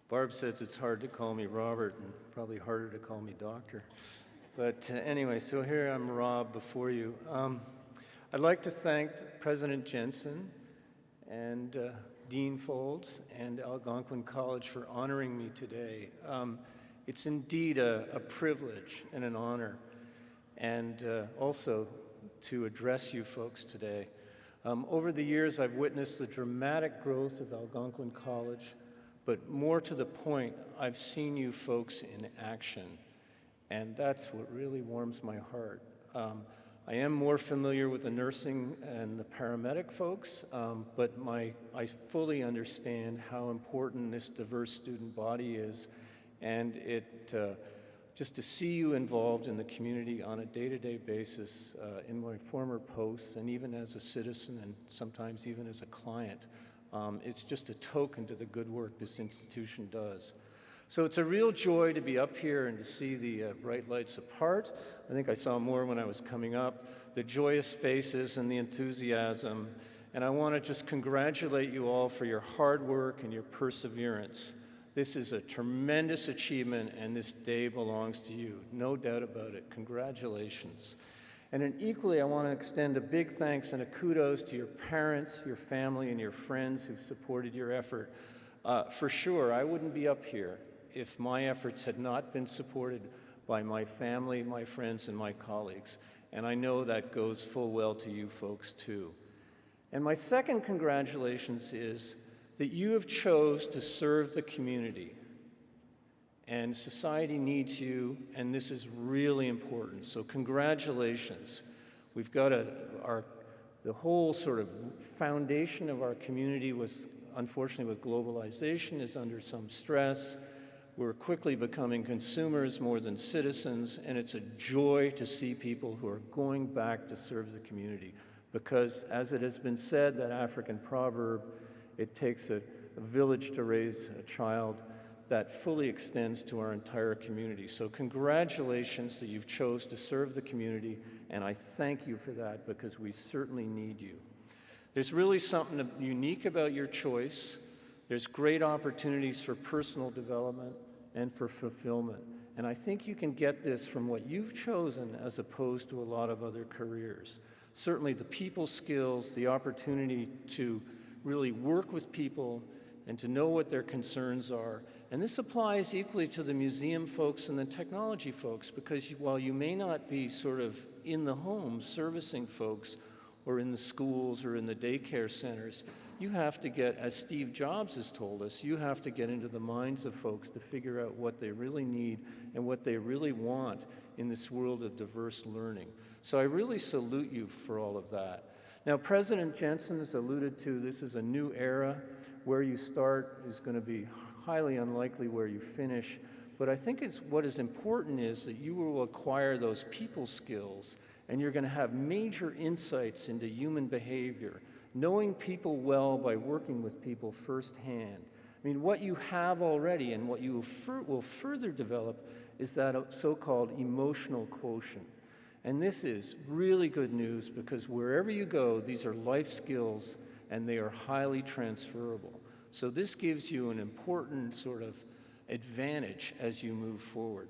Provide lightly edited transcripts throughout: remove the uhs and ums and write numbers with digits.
Barb says it's hard to call me Robert and probably harder to call me Doctor. But anyway, so here I'm Rob before you. I'd like to thank President Jensen and Dean Folds and Algonquin College for honoring me today. It's indeed a privilege and an honor, and also to address you folks today. Over the years, I've witnessed the dramatic growth of Algonquin College, but more to the point, I've seen you folks in action, and that's what really warms my heart. I am more familiar with the nursing and the paramedic folks, but I fully understand how important this diverse student body is, and just to see you involved in the community on a day-to-day basis in my former posts, and even as a citizen and sometimes even as a client, it's just a token to the good work this institution does. So it's a real joy to be up here and to see the bright lights apart. I think I saw more when I was coming up, the joyous faces and the enthusiasm. And I want to just congratulate you all for your hard work and your perseverance. This is a tremendous achievement, and this day belongs to you. No doubt about it. Congratulations. And then equally, I want to extend a big thanks and a kudos to your parents, your family, and your friends who've supported your effort. For sure, I wouldn't be up here if my efforts had not been supported by my family, my friends, and my colleagues. And I know that goes full well to you folks, too. And my second congratulations is that you have chose to serve the community. And society needs you, and this is really important. So congratulations. We've got the whole sort of foundation of our community was, unfortunately, with globalization, is under some stress. We're quickly becoming consumers more than citizens, and it's a joy to see people who are going back to serve the community. Because, as it has been said, that African proverb, it takes a village to raise a child, that fully extends to our entire community. So congratulations that you've chose to serve the community, and I thank you for that because we certainly need you. There's really something unique about your choice. There's great opportunities for personal development and for fulfillment, and I think you can get this from what you've chosen as opposed to a lot of other careers. Certainly the people skills, the opportunity to really work with people and to know what their concerns are. And this applies equally to the museum folks and the technology folks, because while you may not be sort of in the home servicing folks or in the schools or in the daycare centers, you have to get, as Steve Jobs has told us, you have to get into the minds of folks to figure out what they really need and what they really want in this world of diverse learning. So I really salute you for all of that. Now, President Jensen has alluded to this is a new era. Where you start is going to be highly unlikely where you finish, but I think what is important is that you will acquire those people skills, and you're going to have major insights into human behavior, knowing people well by working with people firsthand. I mean, what you have already and what you will further develop is that so-called emotional quotient. And this is really good news because wherever you go, these are life skills and they are highly transferable. So this gives you an important sort of advantage as you move forward.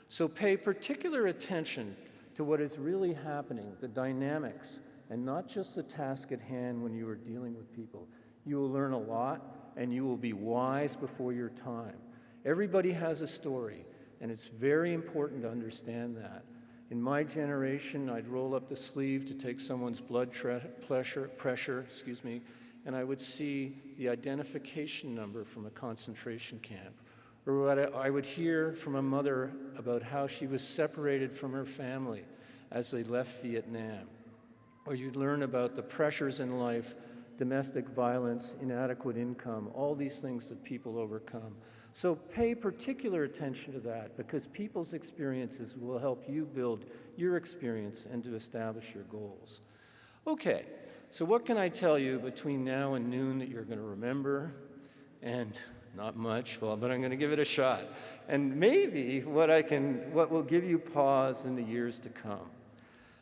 So pay particular attention to what is really happening, the dynamics, and not just the task at hand when you are dealing with people. You will learn a lot, and you will be wise before your time. Everybody has a story, and it's very important to understand that. In my generation, I'd roll up the sleeve to take someone's blood pressure, and I would see the identification number from a concentration camp. Or what I would hear from a mother about how she was separated from her family as they left Vietnam. Or you'd learn about the pressures in life, domestic violence, inadequate income, all these things that people overcome. So pay particular attention to that because people's experiences will help you build your experience and to establish your goals. Okay, so what can I tell you between now and noon that you're going to remember? And not much, well, but I'm going to give it a shot. And maybe what will give you pause in the years to come.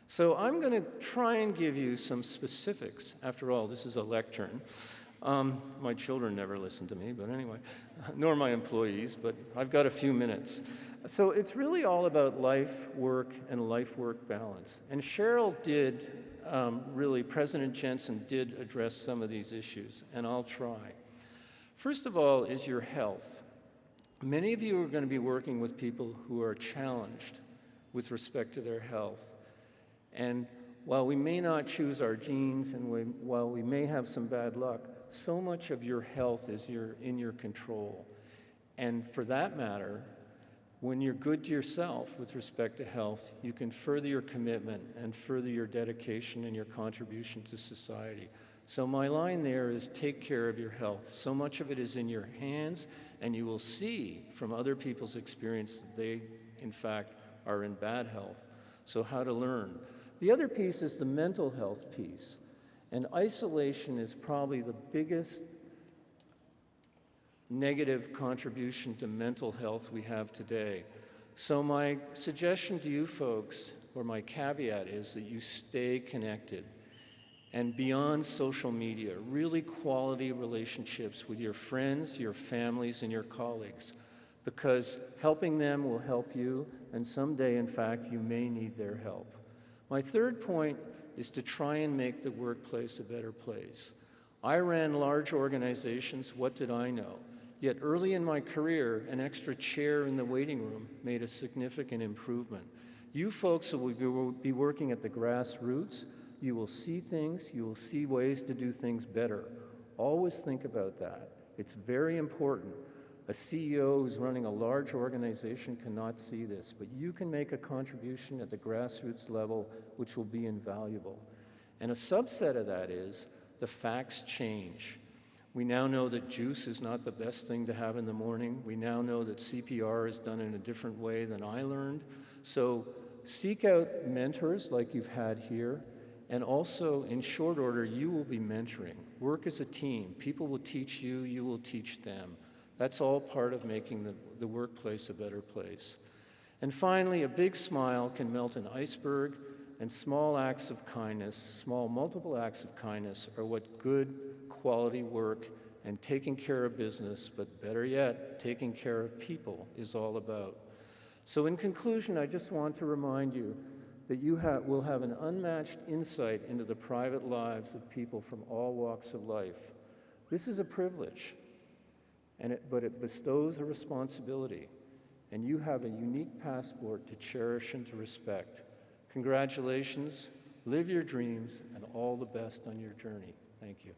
So I'm going to try and give you some specifics. After all, this is a lectern. My children never listen to me, but anyway, nor my employees, but I've got a few minutes. So it's really all about life, work, and life-work balance. And Cheryl did, President Jensen did address some of these issues, and I'll try. First of all is your health. Many of you are going to be working with people who are challenged with respect to their health. And while we may not choose our genes and while we may have some bad luck, so much of your health is in your control. And for that matter, when you're good to yourself with respect to health, you can further your commitment and further your dedication and your contribution to society. So my line there is take care of your health. So much of it is in your hands, and you will see from other people's experience that they, in fact, are in bad health. So how to learn. The other piece is the mental health piece. And isolation is probably the biggest negative contribution to mental health we have today. So my suggestion to you folks, or my caveat, is that you stay connected. And beyond social media, really quality relationships with your friends, your families, and your colleagues, because helping them will help you, and someday, in fact, you may need their help. My third point is to try and make the workplace a better place. I ran large organizations. What did I know? Yet early in my career, an extra chair in the waiting room made a significant improvement. You folks will be working at the grassroots. You will see things. You will see ways to do things better. Always think about that. It's very important. A CEO who's running a large organization cannot see this, but you can make a contribution at the grassroots level which will be invaluable. And a subset of that is the facts change. We now know that juice is not the best thing to have in the morning. We now know that CPR is done in a different way than I learned. So seek out mentors like you've had here, and also in short order, you will be mentoring. Work as a team. People will teach you, you will teach them. That's all part of making the workplace a better place. And finally, a big smile can melt an iceberg, and small acts of kindness, small multiple acts of kindness are what good quality work and taking care of business, but better yet, taking care of people is all about. So in conclusion, I just want to remind you that you will have an unmatched insight into the private lives of people from all walks of life. This is a privilege. But it bestows a responsibility, and you have a unique passport to cherish and to respect. Congratulations, live your dreams, and all the best on your journey. Thank you.